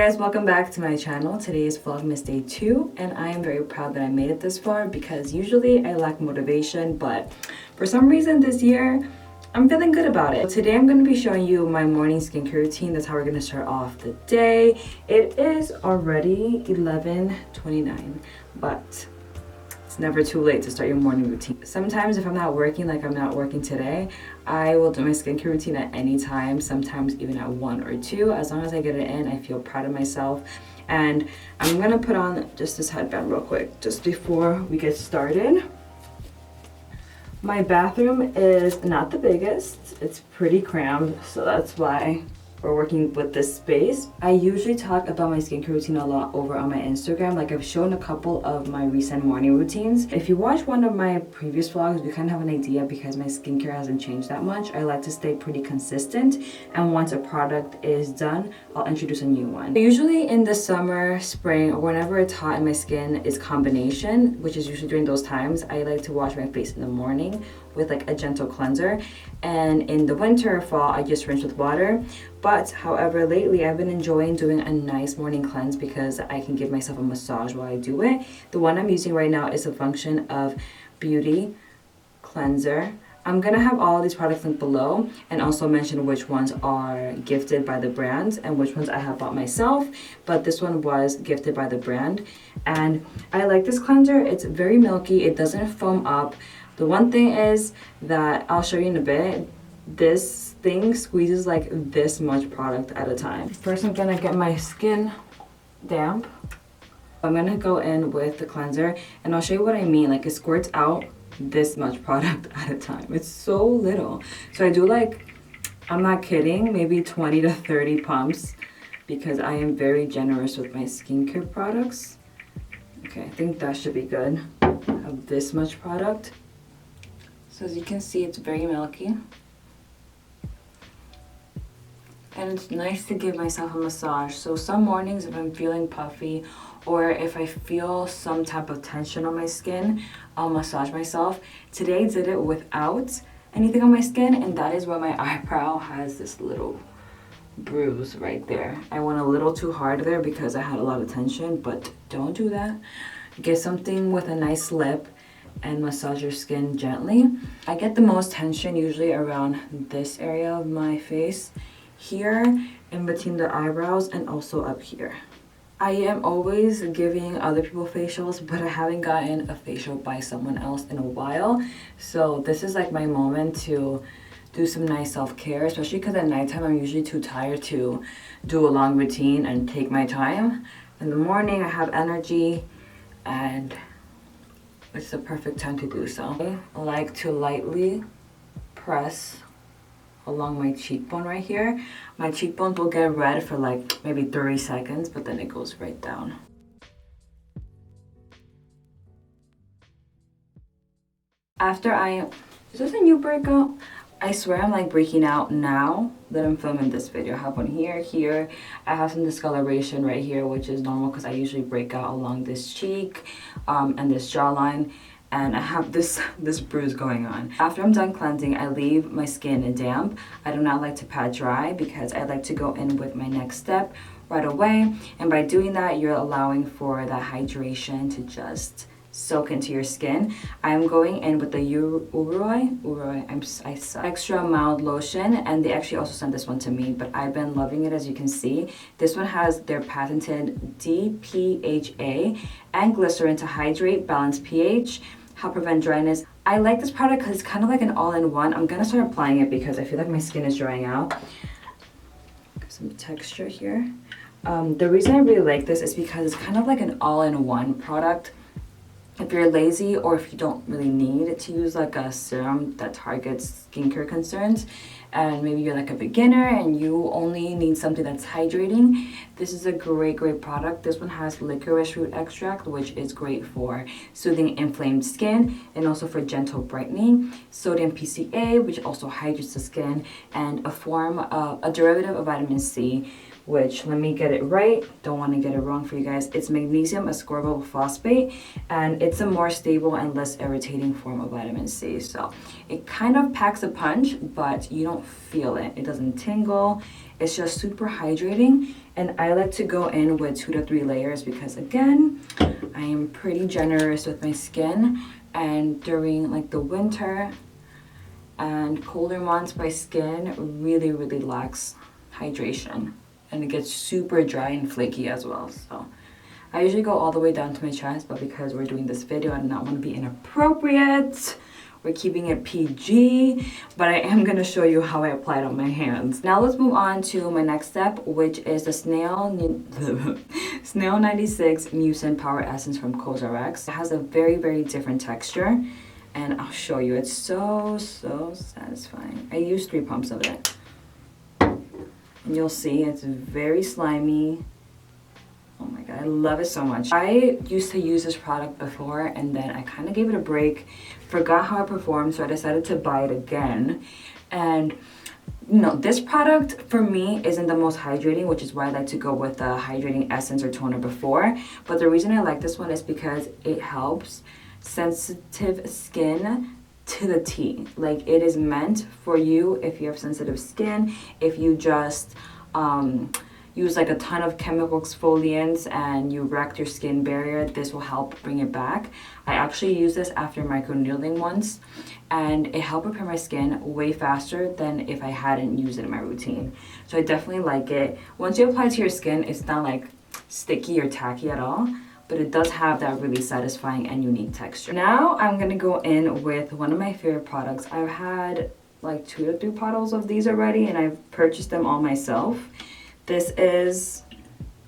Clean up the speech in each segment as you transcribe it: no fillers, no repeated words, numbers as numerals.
guys, welcome back to my channel. Today is Vlogmas Day 2 and I am very proud that I made it this far because usually I lack motivation, but for some reason this year I'm feeling good about it. Today I'm going to be showing you my morning skincare routine. That's how we're going to start off the day. It is already 11:29, but it's never too late to start your morning routine. Sometimes if I'm not working, like I'm not working today, I will do my skincare routine at any time, sometimes even at 1 or 2. As long as I get it in, I feel proud of myself. And I'm gonna put on just this headband real quick, just before we get started. My bathroom is not the biggest. It's pretty crammed, so that's why we're working with this space. I usually talk about my skincare routine a lot over on my Instagram. Like I've shown a couple of my recent morning routines. If you watch one of my previous vlogs, you kind of have an idea because my skincare hasn't changed that much. I like to stay pretty consistent, and once a product is done, I'll introduce a new one. Usually in the summer, spring, or whenever it's hot and my skin is combination, which is usually during those times, I like to wash my face in the morning with like a gentle cleanser, and in the winter or fall I just rinse with water. But however, lately I've been enjoying doing a nice morning cleanse because I can give myself a massage while I do it. The one I'm using right now is a Function of Beauty cleanser. I'm gonna have all of these products linked below and also mention which ones are gifted by the brand and which ones I have bought myself, but this one was gifted by the brand. And I like this cleanser. It's very milky, it doesn't foam up. The one thing is that I'll show you in a bit, this thing squeezes like this much product at a time. First I'm gonna get my skin damp. I'm gonna go in with the cleanser and I'll show you what I mean. Like it squirts out this much product at a time. It's so little. So I do like, I'm not kidding, maybe 20 to 30 pumps because I am very generous with my skincare products. Okay, I think that should be good. I have this much product. So as you can see, it's very milky. And it's nice to give myself a massage. So some mornings if I'm feeling puffy or if I feel some type of tension on my skin, I'll massage myself. Today I did it without anything on my skin, and that is why my eyebrow has this little bruise right there. I went a little too hard there because I had a lot of tension, but don't do that. Get something with a nice lip and massage your skin gently. I get the most tension usually around this area of my face, here in between the eyebrows, and also up here. I am always giving other people facials, but I haven't gotten a facial by someone else in a while. So this is like my moment to do some nice self-care, especially because at nighttime I'm usually too tired to do a long routine and take my time. In the morning I have energy and it's the perfect time to do so. I like to lightly press along my cheekbone right here. My cheekbones will get red for like maybe 30 seconds, but then it goes right down. After is this a new breakout? I swear I'm like breaking out now that I'm filming this video. I have one here. I have some discoloration right here, which is normal because I usually break out along this cheek and this jawline. And I have this bruise going on. After I'm done cleansing, I leave my skin damp. I do not like to pat dry because I like to go in with my next step right away. And by doing that, you're allowing for that hydration to just soak into your skin. I'm going in with the UNIBROW, I suck, extra mild lotion, and they actually also sent this one to me, but I've been loving it. As you can see, this one has their patented DPHA and glycerin to hydrate, balance pH, help prevent dryness. I like this product because it's kind of like an all-in-one. I'm gonna start applying it because I feel like my skin is drying out. Some texture here. The reason I really like this is because it's kind of like an all-in-one product. If you're lazy or if you don't really need to use like a serum that targets skincare concerns, and maybe you're like a beginner and you only need something that's hydrating, this is a great product. This one has licorice root extract, which is great for soothing inflamed skin and also for gentle brightening. Sodium PCA, which also hydrates the skin, and a derivative of vitamin C, which, let me get it right, don't want to get it wrong for you guys. It's magnesium ascorbyl phosphate, and it's a more stable and less irritating form of vitamin C. So it kind of packs a punch, but you don't feel it. It doesn't tingle. It's just super hydrating, and I like to go in with 2 to 3 layers because, again, I am pretty generous with my skin, and during like the winter and colder months, my skin really lacks hydration, and it gets super dry and flaky as well. So I usually go all the way down to my chest, but because we're doing this video, I do not want to be inappropriate. We're keeping it PG, but I am going to show you how I apply it on my hands. Now let's move on to my next step, which is the Snail 96 Mucin Power Essence from CosRx. It has a very different texture, and I'll show you. It's so satisfying. I use 3 pumps of it, and you'll see it's very slimy. Oh my god, I love it so much. I used to use this product before, and then I kind of gave it a break, forgot how it performed, so I decided to buy it again. And you know, this product for me isn't the most hydrating, which is why I like to go with the hydrating essence or toner before. But the reason I like this one is because it helps sensitive skin to the T. Like, it is meant for you if you have sensitive skin, if you just use like a ton of chemical exfoliants and you wrecked your skin barrier, this will help bring it back. I actually used this after microneedling once, and it helped repair my skin way faster than if I hadn't used it in my routine. So I definitely like it. Once you apply it to your skin, it's not like sticky or tacky at all, but it does have that really satisfying and unique texture. Now I'm gonna go in with one of my favorite products. I've had like 2 to 3 bottles of these already, and I've purchased them all myself. This is,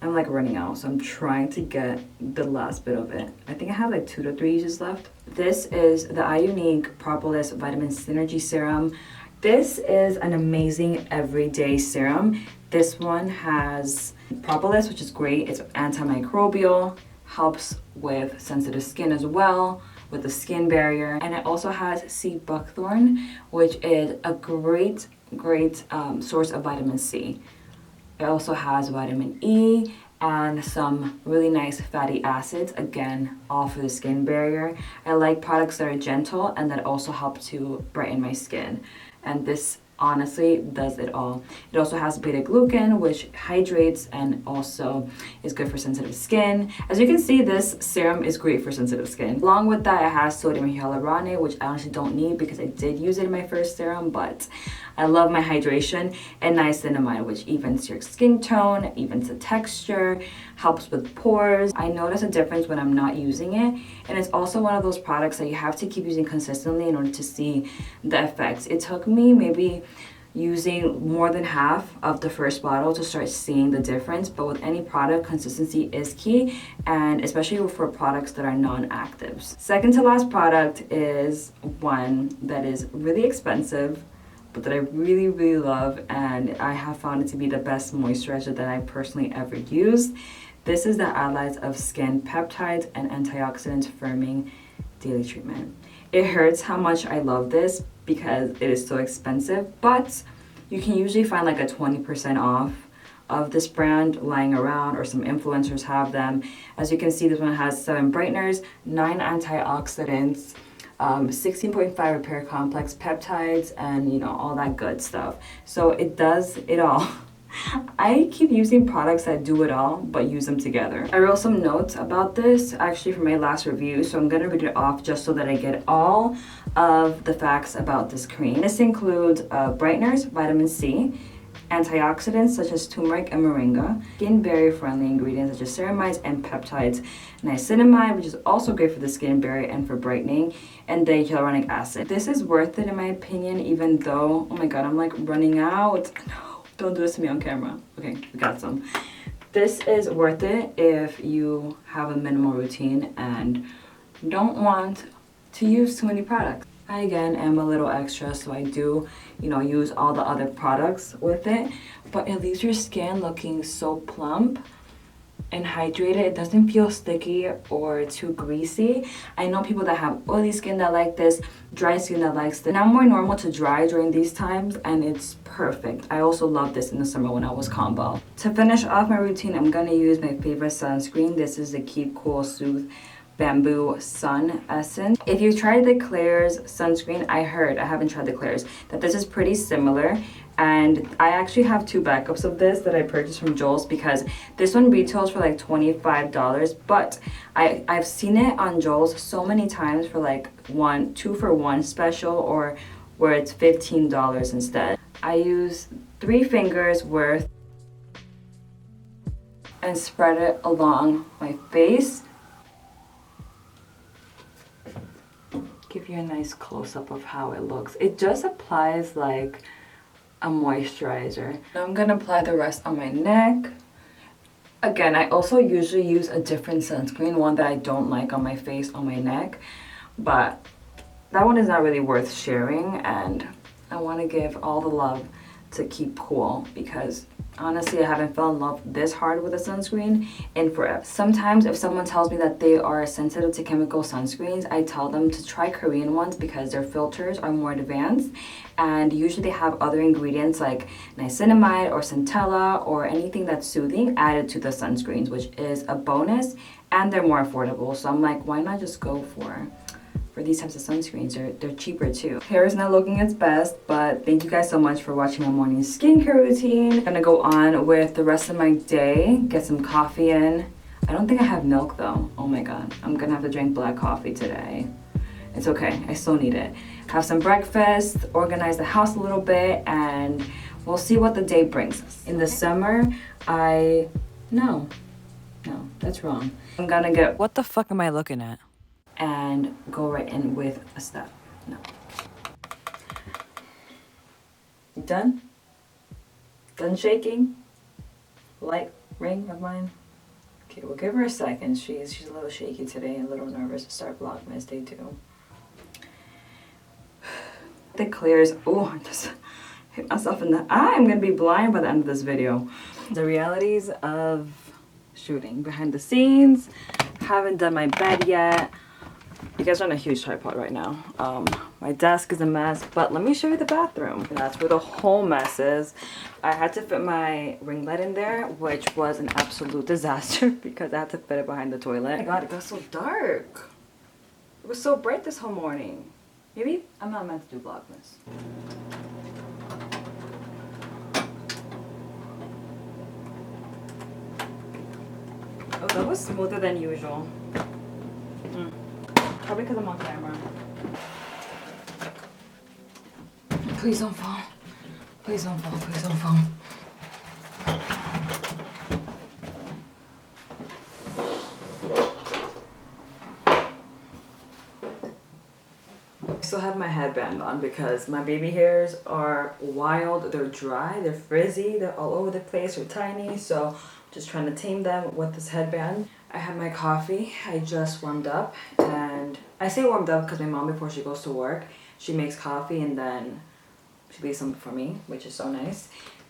I'm like running out, so I'm trying to get the last bit of it. I think I have like 2 to 3 uses left. This is the iUnique Propolis Vitamin Synergy Serum. This is an amazing everyday serum. This one has propolis, which is great. It's antimicrobial, helps with sensitive skin as well, with the skin barrier. And it also has sea buckthorn, which is a great source of vitamin C. It also has vitamin E and some really nice fatty acids, again, all for the skin barrier. I like products that are gentle and that also help to brighten my skin. And this honestly does it all. It also has beta glucan, which hydrates and also is good for sensitive skin. As you can see, this serum is great for sensitive skin. Along with that, it has sodium hyaluronate, which I honestly don't need because I did use it in my first serum, but I love my hydration. And niacinamide, which evens your skin tone, evens the texture, helps with pores. I notice a difference when I'm not using it, and it's also one of those products that you have to keep using consistently in order to see the effects. It took me maybe using more than half of the first bottle to start seeing the difference, but with any product, consistency is key, and especially for products that are non-actives. Second to last product is one that is really expensive, but that I really love, and I have found it to be the best moisturizer that I personally ever used. This is the Allies of Skin Peptides and Antioxidants Firming Daily Treatment. It hurts how much I love this because it is so expensive, but you can usually find like a 20% off of this brand lying around, or some influencers have them. As you can see, this one has 7 brighteners, 9 antioxidants, 16.5 repair complex peptides, and you know, all that good stuff. So it does it all. I keep using products that do it all, but use them together. I wrote some notes about this actually for my last review, so I'm gonna read it off just so that I get all of the facts about this cream. This includes brighteners, vitamin C, antioxidants such as turmeric and moringa, skin barrier friendly ingredients such as ceramides and peptides, niacinamide, which is also great for the skin barrier and for brightening, and then hyaluronic acid. This is worth it in my opinion, even though, oh my god, I'm like running out. No, don't do this to me on camera. Okay, we got some. This is worth it if you have a minimal routine and don't want to use too many products. I again am a little extra, so I do, you know, use all the other products with it, but it leaves your skin looking so plump and hydrated. It doesn't feel sticky or too greasy. I know people that have oily skin that like this, dry skin that likes this. And I'm more normal to dry during these times, and it's perfect. I also love this in the summer when I was combo. To finish off my routine, I'm gonna use my favorite sunscreen. This is the Keep Cool Soothe Bamboo Sun Essence. If you've tried the Klairs sunscreen, I haven't tried the Klairs, that this is pretty similar. And I actually have 2 backups of this that I purchased from Joel's, because this one retails for like $25, but I've seen it on Joel's so many times for like 2 for 1 special, or where it's $15 instead. I use 3 fingers worth and spread it along my face. Give you a nice close-up of how it looks. It just applies like a moisturizer. Now I'm gonna apply the rest on my neck. Again, I also usually use a different sunscreen, one that I don't like on my face, on my neck, but that one is not really worth sharing, and I want to give all the love to Keep Cool, because honestly, I haven't fell in love this hard with a sunscreen in forever. Sometimes if someone tells me that they are sensitive to chemical sunscreens, I tell them to try Korean ones, because their filters are more advanced, and usually they have other ingredients like niacinamide or centella or anything that's soothing added to the sunscreens, which is a bonus, and they're more affordable. So I'm like, why not just go for these types of sunscreens? They're cheaper too. Hair is not looking its best, but thank you guys so much for watching my morning skincare routine. I'm gonna go on with the rest of my day, get some coffee in. I don't think I have milk though. Oh my god, I'm gonna have to drink black coffee today. It's okay, I still need it. Have some breakfast, organize the house a little bit, and we'll see what the day brings us. In the summer, no, that's wrong. I'm gonna get, what the fuck am I looking at? And go right in with a step. No. Done? Done shaking? Light ring of mine? Okay, we'll give her a second. She's a little shaky today, a little nervous to start Vlogmas Day 2. The Klairs, oh, I just hit myself in the eye. I'm gonna be blind by the end of this video. The realities of shooting behind the scenes. Haven't done my bed yet. You guys are on a huge tripod right now. My desk is a mess, but let me show you the bathroom. And that's where the whole mess is. I had to fit my ring light in there, which was an absolute disaster because I had to fit it behind the toilet. Oh my god, it got so dark. It was so bright this whole morning. Maybe I'm not meant to do Vlogmas. Oh, that was smoother than usual. Probably because I'm on camera. Please don't fall. Please don't fall. Please don't fall. I still have my headband on because my baby hairs are wild. They're dry, they're frizzy, they're all over the place, they're tiny. So I'm just trying to tame them with this headband. I have my coffee. I just warmed up, and I say warmed up because my mom, before she goes to work, she makes coffee and then she leaves some for me, which is so nice.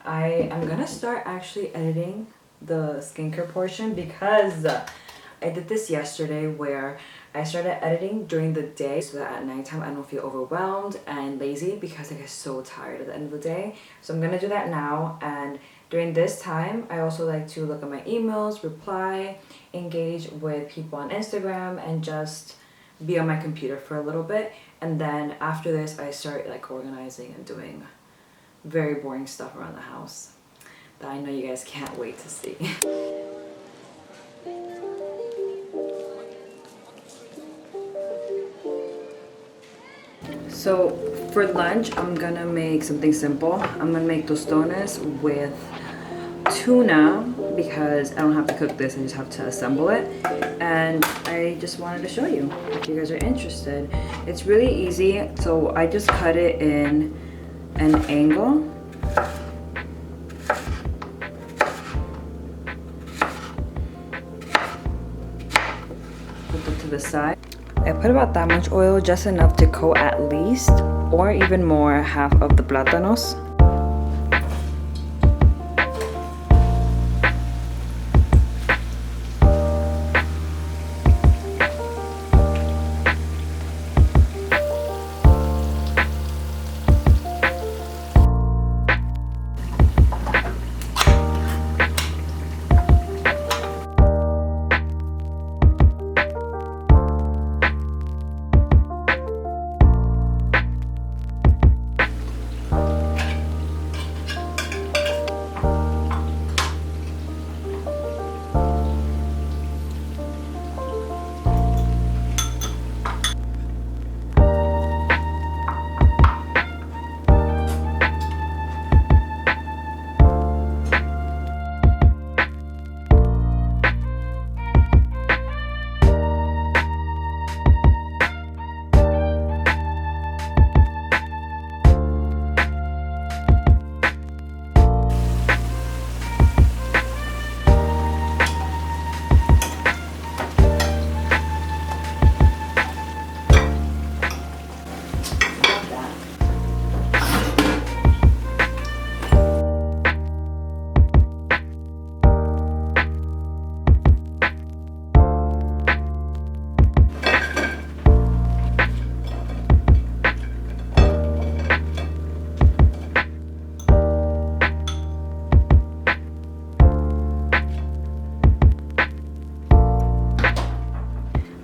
I am gonna start actually editing the skincare portion because I did this yesterday where I started editing during the day so that at nighttime I don't feel overwhelmed and lazy because I get so tired at the end of the day. So I'm gonna do that now, and during this time I also like to look at my emails, reply, engage with people on Instagram, and just be on my computer for a little bit. And then after this I start like organizing and doing very boring stuff around the house that I know you guys can't wait to see. So for lunch, I'm gonna make something simple. I'm gonna make tostones with tuna because I don't have to cook this, I just have to assemble it. And I just wanted to show you if you guys are interested. It's really easy, so I just cut it in an angle. Put it to the side. I put about that much oil, just enough to coat at least, or even more, half of the plátanos.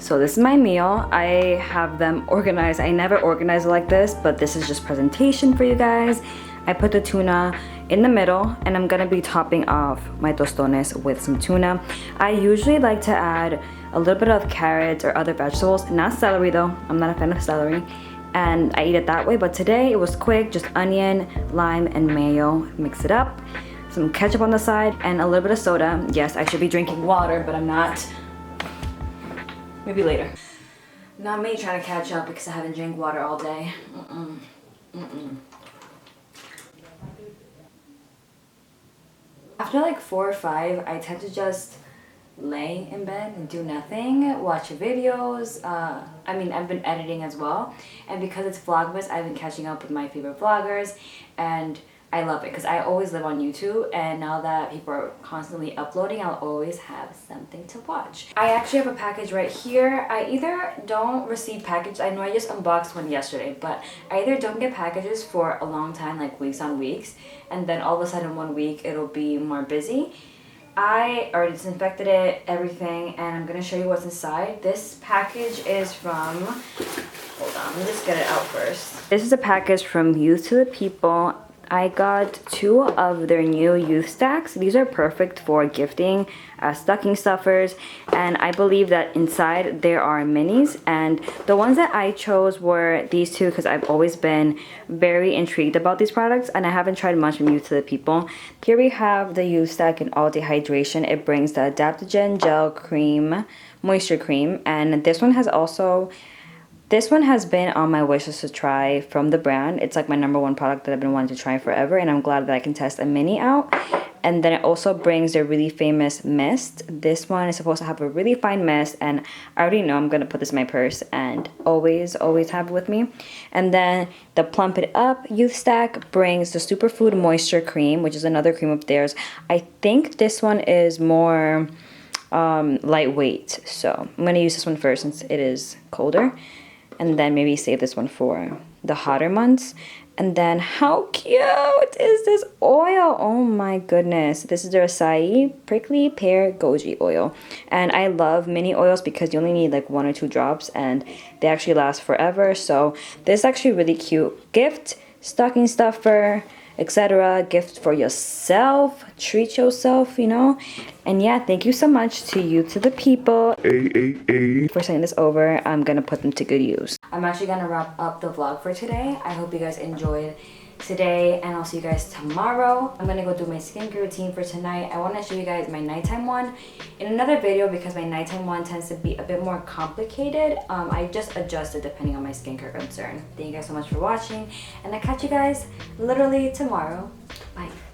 So this is my meal. I have them organized. I never organize it like this, but this is just presentation for you guys. I put the tuna in the middle, and I'm gonna be topping off my tostones with some tuna. I usually like to add a little bit of carrots or other vegetables, not celery though. I'm not a fan of celery. And I eat it that way, but today it was quick, just onion, lime, and mayo. Mix it up. Some ketchup on the side, and a little bit of soda. Yes, I should be drinking water, but I'm not. Maybe later. Not me trying to catch up because I haven't drank water all day. After like 4 or 5, I tend to just lay in bed and do nothing, watch videos. I mean, I've been editing as well, and because it's Vlogmas, I've been catching up with my favorite vloggers, and I love it because I always live on YouTube, and now that people are constantly uploading, I'll always have something to watch. I actually have a package right here. I either don't receive packages, I know I just unboxed one yesterday, but I either don't get packages for a long time, like weeks on weeks, and then all of a sudden 1 week it'll be more busy. I already disinfected it, everything, and I'm gonna show you what's inside. This package is from, hold on, let me just get it out first. This is a package from Youth to the People. I got 2 of their new youth stacks. These are perfect for gifting as stocking stuffers, and I believe that inside there are minis, and the ones that I chose were these 2 because I've always been very intrigued about these products, and I haven't tried much from Youth to the People. Here we have the youth stack in all dehydration. It brings the adaptogen gel cream, moisture cream, and this one has been on my wish list to try from the brand. It's like my #1 product that I've been wanting to try forever, and I'm glad that I can test a mini out. And then it also brings their really famous mist. This one is supposed to have a really fine mist, and I already know I'm gonna put this in my purse and always have it with me. And then the Plump It Up Youth Stack brings the Superfood Moisture Cream, which is another cream of theirs. I think this one is more lightweight, so I'm gonna use this one first since it is colder, and then maybe save this one for the hotter months. And then how cute is this oil? Oh my goodness. This is their acai prickly pear goji oil. And I love mini oils because you only need like 1 or 2 drops and they actually last forever. So this is actually really cute. Gift, stocking stuffer, etc. Gift for yourself. Treat yourself, you know. And yeah, thank you so much to Youth to the People for sending this over. I'm gonna put them to good use. I'm actually gonna wrap up the vlog for today. I hope you guys enjoyed today, and I'll see you guys tomorrow. I'm gonna go do my skincare routine for tonight. I want to show you guys my nighttime one in another video because my nighttime one tends to be a bit more complicated. I just adjusted depending on my skincare concern. Thank you guys so much for watching, and I'll catch you guys literally tomorrow. Bye.